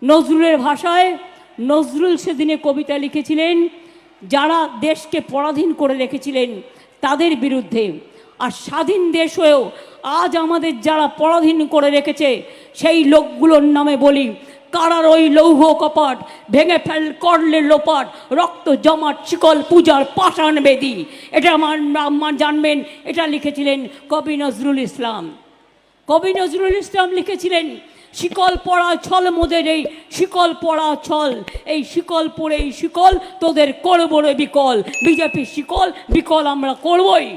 নজরুলের ভাষায় নজরুল সেদিনে কবিতা লিখেছিলেন যারা দেশকে পরাধীন করে রেখেছিলেন তাদের বিরুদ্ধে। আর স্বাধীন দেশ হয়েও আজ আমাদের যারা পরাধীন করে রেখেছে সেই লোকগুলোর নামে বলি, কারার ওই লৌহ কপাট ভেঙে ফেল করলে লোপাট, রক্ত জমাট শিকল পূজার পাষাণ বেদি। এটা আমার জানবেন, এটা লিখেছিলেন কবি নজরুল ইসলাম। কবি নজরুল ইসলাম লিখেছিলেন, শিকল পড়া ছল মোদের এই শিকল পড়া ছল, এই শিকল পরে এই শিকল তোদের করবো রে বিকল। বিজেপি শিকল বিকল আমরা করবই।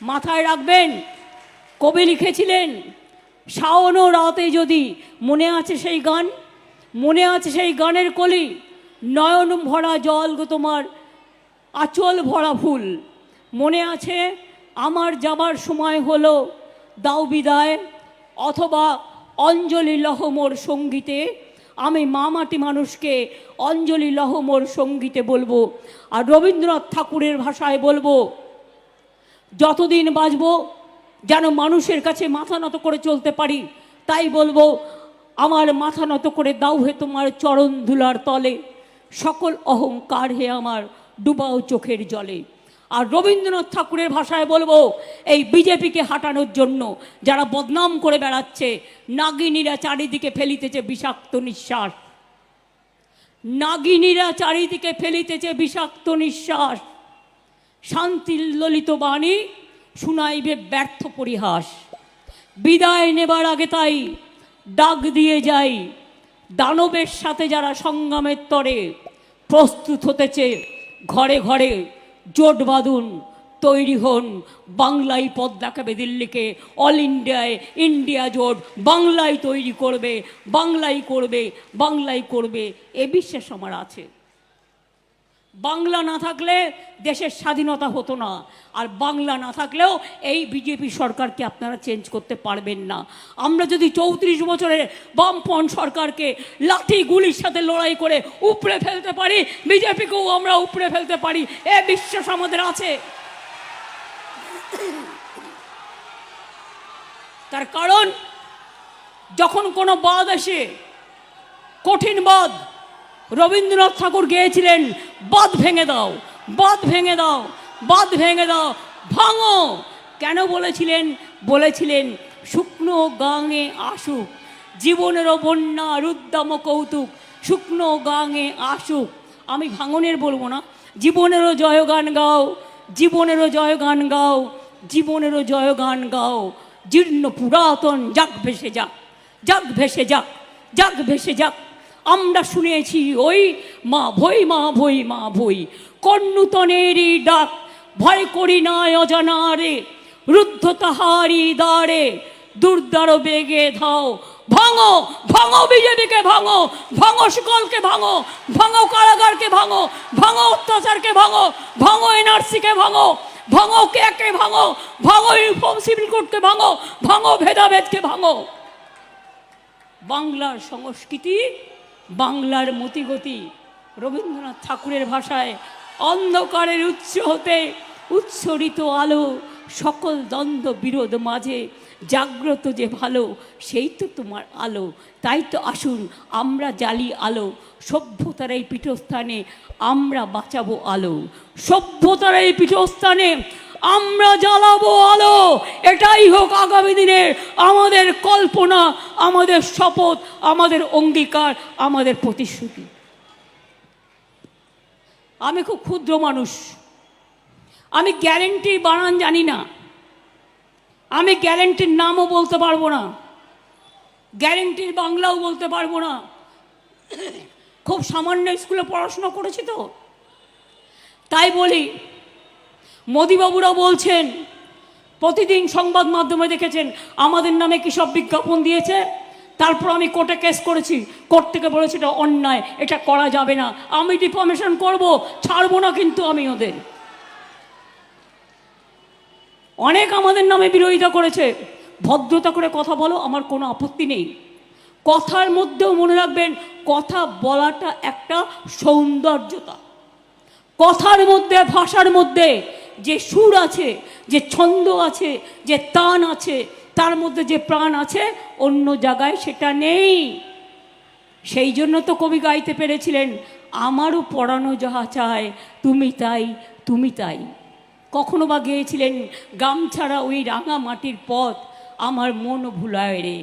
মাথায় রাখবেন, কবি লিখেছিলেন শাওন রাতে যদি, মনে আছে সেই গান? মনে আছে সেই গানের কলি? নয়ন ভরা জল গো তোমার আঁচল ভরা ফুল। মনে আছে? আমার যাবার সময় হলো দাও বিদায়, অথবা অঞ্জলি লহমোর সঙ্গীতে। আমি মা মাটি মানুষকে অঞ্জলি লহমোর সঙ্গীতে বলবো। আর রবীন্দ্রনাথ ঠাকুরের ভাষায় বলবো, যতদিন বাঁচবো যেন মানুষের কাছে মাথা নত করে চলতে পারি, তাই বলবো আমার মাথা নত করে দাও হে তোমার চরণ ধুলার তলে, সকল অহংকার হে আমার ডুবাও চোখের জলে। আর রবীন্দ্রনাথ ঠাকুরের ভাষায় বলবো, এই বিজেপিকে হাঁটানোর জন্য যারা বদনাম করে বেড়াচ্ছে, নাগিনীরা চারিদিকে ফেলিতেছে বিষাক্ত নিঃশ্বাস, নাগিনীরা চারিদিকে ফেলিতেছে বিষাক্ত নিঃশ্বাস, শান্তির ললিত বাণী শুনাইবে ব্যর্থ পরিহাস। বিদায় নেবার আগে তাই ডাক দিয়ে যাই, দানবের সাথে যারা সংগ্রামের তরে প্রস্তুত হতেছে, ঘরে ঘরে জোট বাঁধুন, তৈরি হন, বাংলায় পথ দেখাবে দিল্লিকে। অল ইন্ডিয়ায় ইন্ডিয়া জোট বাংলায় তৈরি করবে, বাংলাই করবে, বাংলাই করবে, এ বিশ্বাস আমার আছে। বাংলা না থাকলে দেশের স্বাধীনতা হতো না, আর বাংলা না থাকলেও এই বিজেপি সরকারকে আপনারা চেঞ্জ করতে পারবেন না। আমরা যদি 34 বছরের বামপন্থ সরকারকে লাঠি গুলির সাথে লড়াই করে উপড়ে ফেলতে পারি, বিজেপিকেও আমরা উপড়ে ফেলতে পারি, এ বিশ্বাস আমাদের আছে। তার কারণ যখন কোনো বাদ আসে, কঠিন বাদ, রবীন্দ্রনাথ ঠাকুর গেয়েছিলেন, বাঁধ ভেঙে দাও, বাঁধ ভেঙে দাও, বাঁধ ভেঙে দাও, ভাঙো। কেন বলেছিলেন? বলেছিলেন শুকনো গাঙে আসুক জীবনেরও বন্যা রুদ্দাম কৌতুক, শুকনো গাঙে আসুক। আমি ভাঙনের বলবো না, জীবনেরও জয়গান গাও, জীবনেরও জয়গান গাও, জীবনেরও জয়গান গাও। জীর্ণ পুরাতন যাক ভেসে যাক, যাক ভেসে যাক, যাক ভেসে যাক। আমরা শুনেছি ওই মা ভই, মা ভই, মা ভই, কর্ণুতনেরই ডাক, ভয় করি না অজানারে, রুদ্ধ তাহারি দ্বারে, দুর্দার বেগে ধাও। ভাঙো, ভাঙো বিজেপিকে, ভাঙো, ভাঙো শিকলকে, ভাঙো, ভাঙো কারাগারকে, ভাঙো, ভাঙো অত্যাচারকে, ভাঙো, ভাঙো এনআরসিকে, ভাঙো, ভাঙো কে ভাঙো, ভাঙো ইউনিফর্ম সিভিল কোডকে, ভাঙো, ভাঙো ভেদাভেদকে, ভাঙো। বাংলার সংস্কৃতি, বাংলার মতিগতি, রবীন্দ্রনাথ ঠাকুরের ভাষায় অন্ধকারের উৎস হতে উৎসরিত আলো, সকল দ্বন্দ্ব বিরোধ মাঝে জাগ্রত যে ভালো, সেই তো তোমার আলো। তাই তো আসুন আমরা জ্বালি আলো, সভ্যতার এই পীঠস্থানে আমরা বাঁচাবো আলো, সভ্যতার এই পীঠস্থানে আমরা জ্বালাবো আলো। এটাই হোক আগামী দিনের আমাদের কল্পনা, আমাদের শপথ, আমাদের অঙ্গীকার, আমাদের প্রতিশ্রুতি। আমি খুব ক্ষুদ্র মানুষ, আমি গ্যারেন্টির বানান জানি না, আমি গ্যারেন্টির নামও বলতে পারবো না, গ্যারেন্টির বাংলাও বলতে পারবো না। খুব সামান্য স্কুলে পড়াশোনা করেছি তো, তাই বলি। মোদিবাবুরা বলছেন, প্রতিদিন সংবাদ মাধ্যমে দেখেছেন আমাদের নামে কি সব বিজ্ঞাপন দিয়েছে। তারপর আমি কোর্টে কেস করেছি, কোর্ট থেকে বলেছি এটা অন্যায়, এটা করা যাবে না। আমি ডিফামেশন করব, ছাড়বো না কিন্তু আমি ওদের। অনেক আমাদের নামে বিরোধিতা করেছে, ভদ্রতা করে কথা বলো, আমার কোনো আপত্তি নেই। কথার মধ্যেও মনে রাখবেন, কথা বলাটা একটা সৌন্দর্যতা। কথার মধ্যে, ভাষার মধ্যে যে সুর আছে, যে ছন্দ আছে, যে তান আছে, তার মধ্যে যে প্রাণ আছে, অন্য জায়গায় সেটা নেই। সেই জন্য তো কবি গাইতে পেরেছিলেন, আমারও পরানো যাহা চায় তুমি তাই তুমি তাই। কখনো বা গেয়েছিলেন, গামছাড়া ওই রাঙা মাটির পথ আমার মন ভুলায় রে।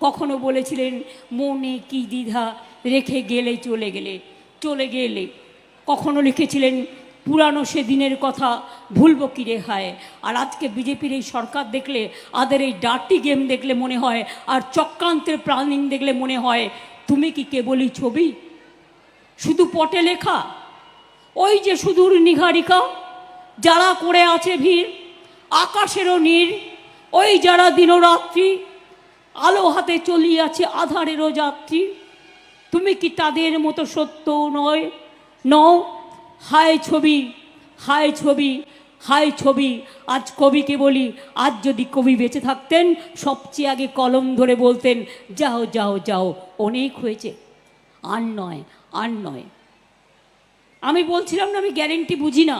কখনো বলেছিলেন, মনে কি দ্বিধা রেখে গেলে চলে গেলে চলে গেলে। কখনো লিখেছিলেন, পুরানো সেদিনের কথা ভুলব কি রে হায়। আর আজকে বিজেপির এই সরকার দেখলে, আদের এই ডার্টি গেম দেখলে মনে হয়, আর চক্রান্তের প্ল্যানিং দেখলে মনে হয়, তুমি কি কেবলই ছবি, শুধু পটে লেখা। ওই যে সুদূর নিঘারিকা, যারা করে আছে ভিড়, আকাশেরও নীড়, ওই যারা দিনরাত্রি আলো হাতে চলিয়াছে আধারেরও যাত্রী, তুমি কি তাদের মতো সত্য নয় নও। হায় ছবি, হায় ছবি, হায় ছবি। আজ কবিকে বলি, আজ যদি কবি বেঁচে থাকতেন, সবচেয়ে আগে কলম ধরে বলতেন, যাও যাও যাও, অনেক হয়েছে, আর নয় আর নয়। আমি বলছিলাম না আমি গ্যারেন্টি বুঝি না,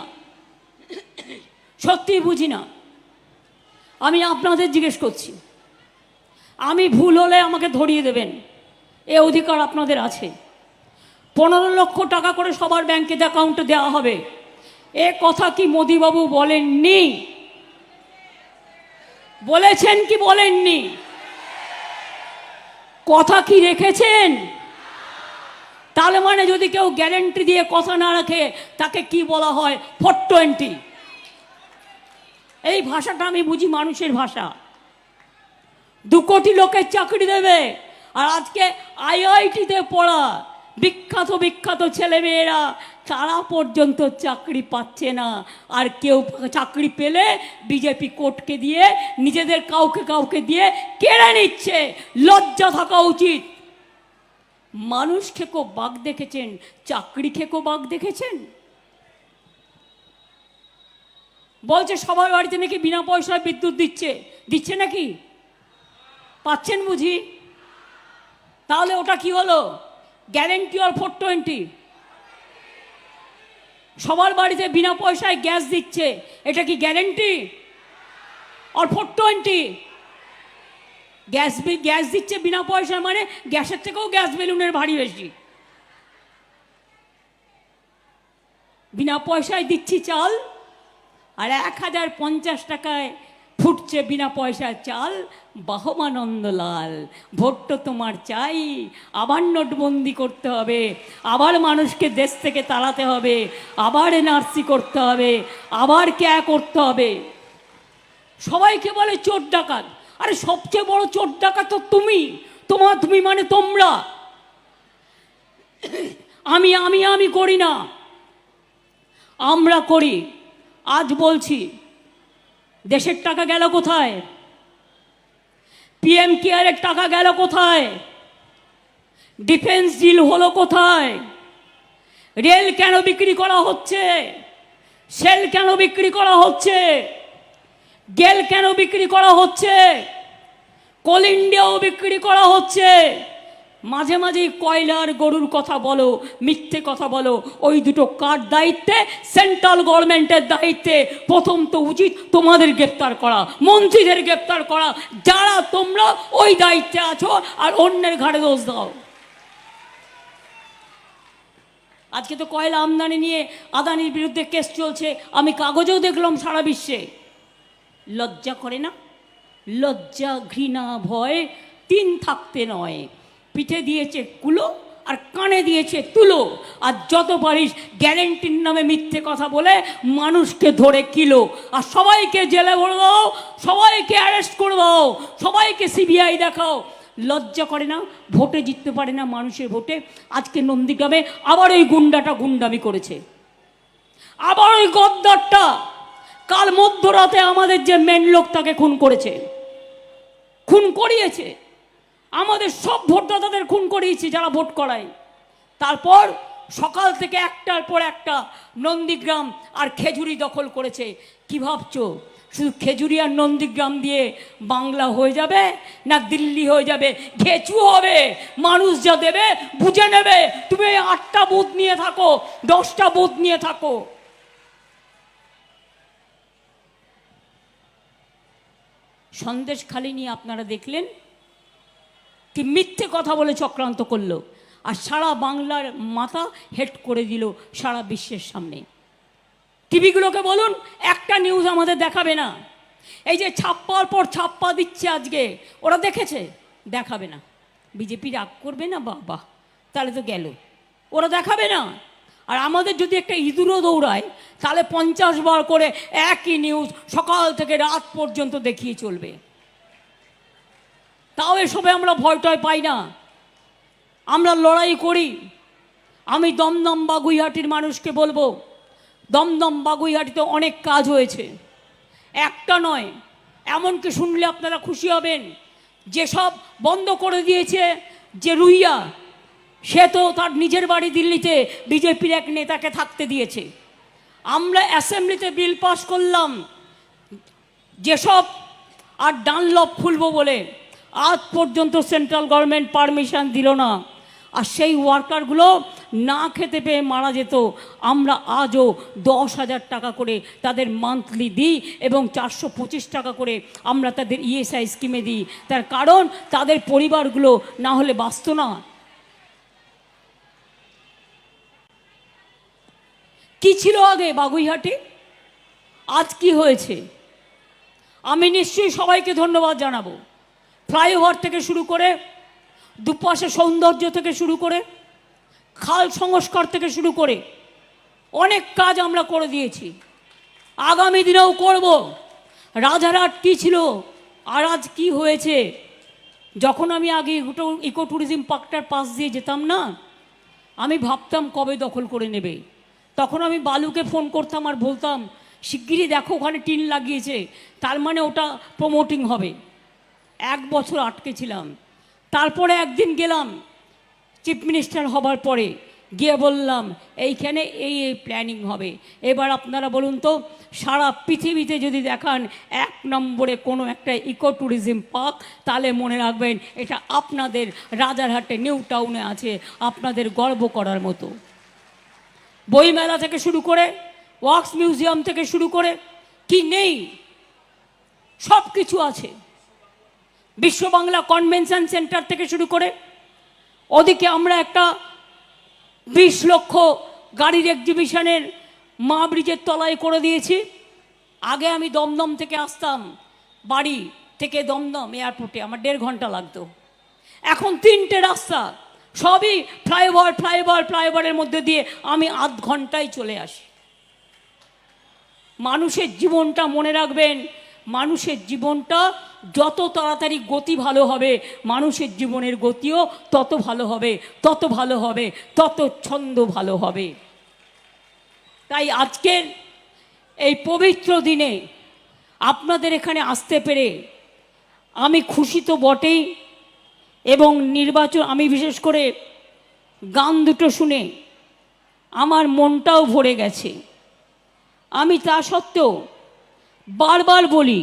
সত্যিই বুঝি না। আমি আপনাদের জিজ্ঞেস করছি, আমি ভুল হলে আমাকে ধরিয়ে দেবেন, এ অধিকার আপনাদের আছে। 15 লক্ষ টাকা করে সবার ব্যাংকের অ্যাকাউন্টে দেওয়া হবে, এ কথা কি মোদিবাবু বলেননি? বলেছেন কি বলেননি? কথা কি রেখেছেন? তাহলে মানে যদি কেউ গ্যারেন্টি দিয়ে কথা না রাখে, তাকে কি বলা হয়? 420। এই ভাষাটা আমি বুঝি, মানুষের ভাষা। 2 কোটি লোকের চাকরি দেবে, আর আজকে আইআইটিতে পড়া বিখ্যাত বিখ্যাত ছেলেমেয়েরা, তারা পর্যন্ত চাকরি পাচ্ছে না। আর কেউ চাকরি পেলে বিজেপি কোর্টকে দিয়ে, নিজেদের কাউকে কাউকে দিয়ে কেড়ে নিচ্ছে। লজ্জা থাকা উচিত। মানুষ খেকো বাঘ দেখেছেন, চাকরি খেকো বাঘ দেখেছেন? বলছে সবার বাড়িতে নাকি বিনা পয়সায় বিদ্যুৎ দিচ্ছে, দিচ্ছে নাকি? পাচ্ছেন বুঝি? তাহলে ওটা কি হলো? গ্যারেন্টি আর 420? সবার বাড়িতে বিনা পয়সায় গ্যাস দিচ্ছে, এটা কি গ্যারেন্টি আর 420? গ্যাস দিচ্ছে বিনা পয়সায়, মানে গ্যাসের থেকেও গ্যাস বেলুনের ভারী বেশি। বিনা পয়সায় দিচ্ছি চাল, আর 1050 টাকায় ফুটছে বিনা পয়সার চাল। বাহমানন্দলাল, ভোট তো তোমার চাই, আবার নোটবন্দি করতে হবে, আবার মানুষকে দেশ থেকে তাড়াতে হবে, আবার এনআরসি করতে হবে, আবার ক্যা করতে হবে। সবাইকে বলে চোর ডাকাত। আরে সবচেয়ে বড় চোর ডাকাত তো তুমি। তুমি মানে তোমরা। আমি আমি আমি করি না, আমরা করি। আজ বলছি, দেশের টাকা গেল কোথায়? পিএম কেয়ারের টাকা গেল কোথায়? ডিফেন্স ডিল হলো কোথায়? রেল কেন বিক্রি করা হচ্ছে? সেল কেন বিক্রি করা হচ্ছে? গেল কেন বিক্রি করা হচ্ছে? কোল ইন্ডিয়াও বিক্রি করা হচ্ছে। মাঝে মাঝে কয়লার গরুর কথা বলো, মিথ্যে কথা বলো। ওই দুটো কার দায়িত্বে? সেন্ট্রাল গভর্নমেন্টের দায়িত্বে। প্রথম তো উচিত তোমাদের গ্রেপ্তার করা, মন্ত্রীদের গ্রেপ্তার করা, যারা তোমরা ওই দায়িত্বে আছো, আর অন্যের ঘাড়ে দোষ দাও। আজকে তো কয়লা আমদানি নিয়ে আদানির বিরুদ্ধে কেস চলছে, আমি কাগজেও দেখলাম সারা বিশ্বে। লজ্জা করে না? লজ্জা, ঘৃণা, ভয় 3 থাকতে নয়। পিঠে দিয়েছে কুলো, আর কানে দিয়েছে তুলো। আর যত পারিস গ্যারেন্টির নামে মিথ্যে কথা বলে মানুষকে ধরে কিলো, আর সবাইকে জেলে ভরে দাও, সবাইকে অ্যারেস্ট করে দাও, সবাইকে সিবিআই দেখাও। লজ্জা করে না? ভোটে জিততে পারে না মানুষের ভোটে। আজকে নন্দীগ্রামে আবার ওই গুন্ডাটা গুন্ডামি করেছে, আবার ওই গদ্দারটা কাল মধ্যরাতে আমাদের যে মেন লোক তাকে খুন করেছে, খুন করিয়েছে। আমাদের সব ভোটদাতাদের খুন করিয়েছে যারা ভোট করায়। তারপর সকাল থেকে একটার পর একটা নন্দীগ্রাম আর খেজুরি দখল করেছে। কি ভাবছো শুধু খেজুরি আর নন্দীগ্রাম দিয়ে বাংলা হয়ে যাবে? না দিল্লি হয়ে যাবে? ঘেঁচু হবে। মানুষ যা দেবে বুঝে নেবে। তুমি 8টা বুথ নিয়ে থাকো, 10টা বুথ নিয়ে থাকো। সন্দেশখালি নিয়ে আপনারা দেখলেন কি মিথ্যে কথা বলে চক্রান্ত করলো। আর সারা বাংলার মাথা হেট করে দিল সারা বিশ্বের সামনে। টিভিগুলোকে বলুন একটা নিউজ আমাদের দেখাবে না। এই যে ছাপ্পার পর ছাপ্পা দিচ্ছে আজকে, ওরা দেখেছে? দেখাবে না। বিজেপি রাগ করবে না? বাবা, তাহলে তো গেল, ওরা দেখাবে না। আর আমাদের যদি একটা ইঁদুরও দৌড়ায় তাহলে 50 বার করে একই নিউজ সকাল থেকে রাত পর্যন্ত দেখিয়ে চলবে। তাও এসবে আমরা ভয় টয় পাই না, আমরা লড়াই করি। আমি দমদম বাগুইহাটির মানুষকে বলবো, দমদম বাগুইহাটিতে অনেক কাজ হয়েছে, একটা নয়। এমনকি শুনলে আপনারা খুশি হবেন, যেসব বন্ধ করে দিয়েছে যে রুইয়া, সে তো তার নিজের বাড়ি দিল্লিতে বিজেপির এক নেতাকে থাকতে দিয়েছে। আমরা অ্যাসেম্বলিতে বিল পাস করলাম যেসব আর ডানলপ খুলবো বলে, আজ পর্যন্ত সেন্ট্রাল গভর্নমেন্ট পারমিশন দিল না। আর সেই ওয়ার্কারগুলো না খেতে পেয়ে মারা যেত। আমরা আজও 10,000 টাকা করে তাদের মান্থলি দিই এবং 425 টাকা করে আমরা তাদের ইএসআই স্কিমে দিই। তার কারণ তাদের পরিবারগুলো না হলে বাঁচত না। কি ছিল আগে বাগুইহাটি, আজ কি হয়েছে? আমি নিশ্চয়ই সবাইকে ধন্যবাদ জানাবো। ফ্লাইওভার থেকে শুরু করে, দুপাশে সৌন্দর্য থেকে শুরু করে, খাল সংস্কার থেকে শুরু করে অনেক কাজ আমরা করে দিয়েছি, আগামী দিনেও করব। রাজারহাট কী ছিল আর আজ কি হয়েছে? যখন আমি আগে ইকো ট্যুরিজম পার্কটার পাশ দিয়ে যেতাম না, আমি ভাবতাম কবে দখল করে নেবে। তখন আমি বালুকে ফোন করতাম আর বলতাম, শিগগিরই দেখো ওখানে টিন লাগিয়েছে, তার মানে ওটা প্রমোটিং হবে। 1 বছর আটকে ছিলাম। তারপরে একদিন গেলাম, চিফ মিনিস্টার হবার পরে গিয়ে বললাম এইখানে এই প্ল্যানিং হবে। এবার আপনারা বলুন তো, সারা পৃথিবীতে যদি দেখান 1 নম্বরে কোনো একটা ইকো ট্যুরিজম পার্ক, তাহলে মনে রাখবেন এটা আপনাদের রাজারহাটে নিউ টাউনে আছে, আপনাদের গর্ব করার মতো। বইমেলা থেকে শুরু করে, ওয়াক্স মিউজিয়াম থেকে শুরু করে, কি নেই, সব কিছু আছে। বিশ্ব বাংলা কনভেনশন সেন্টার থেকে শুরু করে, ওদিকে আমরা একটা 20 লক্ষ গাড়ির এক্সিবিশনের মা ব্রিজের তলায় করে দিয়েছি। আগে আমি দমদম থেকে আসতাম, বাড়ি থেকে দমদম এয়ারপোর্টে আমার 1.5 ঘন্টা লাগতো। এখন 3টে রাস্তা, সবই ফ্লাইওভারের মধ্যে দিয়ে আমি আধ ঘন্টায় চলে আসি। মানুষের জীবনটা মনে রাখবেন, মানুষের জীবনটা যত তাড়াতাড়ি গতি ভালো হবে, মানুষের জীবনের গতিও তত ভালো হবে, তত ভালো হবে, তত ছন্দ ভালো হবে। তাই আজকের এই পবিত্র দিনে আপনাদের এখানে আসতে পেরে আমি খুশি তো বটেই, এবং নির্বাচন, আমি বিশেষ করে গান দুটো শুনে আমার মনটাও ভরে গেছে। আমি তা সত্ত্বেও বারবার বলি,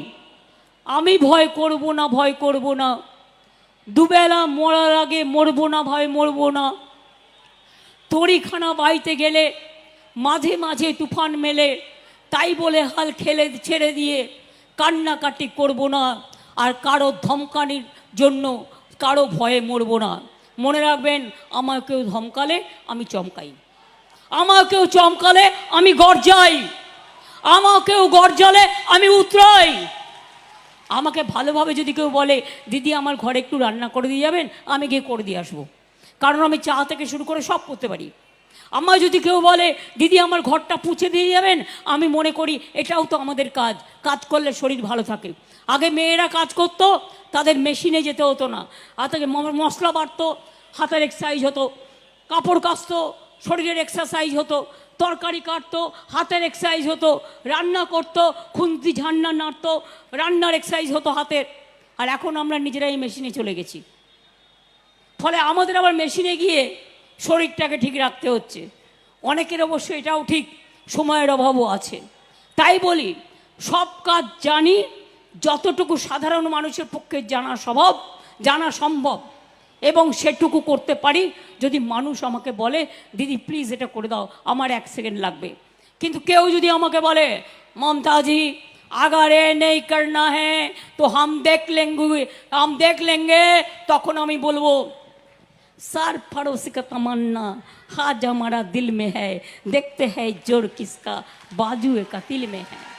আমি ভয় করব না, ভয় করব না, দুবেলা মরার আগে মরব না, ভয় মরব না। তরিখানা বাইতে গেলে মাঝে মাঝে তুফান মেলে, তাই বলে হাল খেলে ছেড়ে দিয়ে কান্নাকাটি করব না। আর কারো ধমকানির জন্য কারো ভয়ে মরব না। মনে রাখবেন, আমার কেউ ধমকালে আমি চমকাই, আমার কেউ চমকালে আমি গর্জাই, আমার কেউ গর্জালে আমি উতরাই। আমাকে ভালোভাবে যদি কেউ বলে দিদি আমার ঘরে একটু রান্না করে দিয়ে যাবেন, আমি গিয়ে করে দিয়ে আসবো, কারণ আমি চা থেকে শুরু করে সব করতে পারি। আমার যদি কেউ বলে দিদি আমার ঘরটা পুছে দিয়ে যাবেন, আমি মনে করি এটাও তো আমাদের কাজ, কাজ করলে শরীর ভালো থাকে। আগে মেয়েরা কাজ করতো, তাদের মেশিনে যেতে হতো না, হাতে মশলা বাটতো, হাতের এক্সারসাইজ হতো, কাপড় কাচতো, শরীরের এক্সারসাইজ হতো, তরকারি কাটতো, হাতের এক্সারসাইজ হতো, রান্না করতো, খুন্তি ঝান্না নাড়তো, রান্নার এক্সারসাইজ হতো হাতের। আর এখন আমরা নিজেরাই মেশিনে চলে গেছি, ফলে আমাদের আবার মেশিনে গিয়ে শরীরটাকে ঠিক রাখতে হচ্ছে। অনেকের অবশ্য এটাও ঠিক, সময়ের অভাবও আছে। তাই বলি, সব কাজ জানি, যতটুকু সাধারণ মানুষের পক্ষে জানা সম্ভব, এবং সেটুকু করতে পারি যদি মানুষ আমাকে বলে দিদি প্লিজ এটা করে দাও, আমার 1 সেকেন্ড লাগবে। কিন্তু কেউ যদি আমাকে বলে মমতাজি अगर ये नहीं करना है तो हम देख लेंगे, তখন আমি বলবো सार फरोश का तमन्ना आज हमारा दिल में है, देखते हैं जोर किसका बाजुए का तिल में है।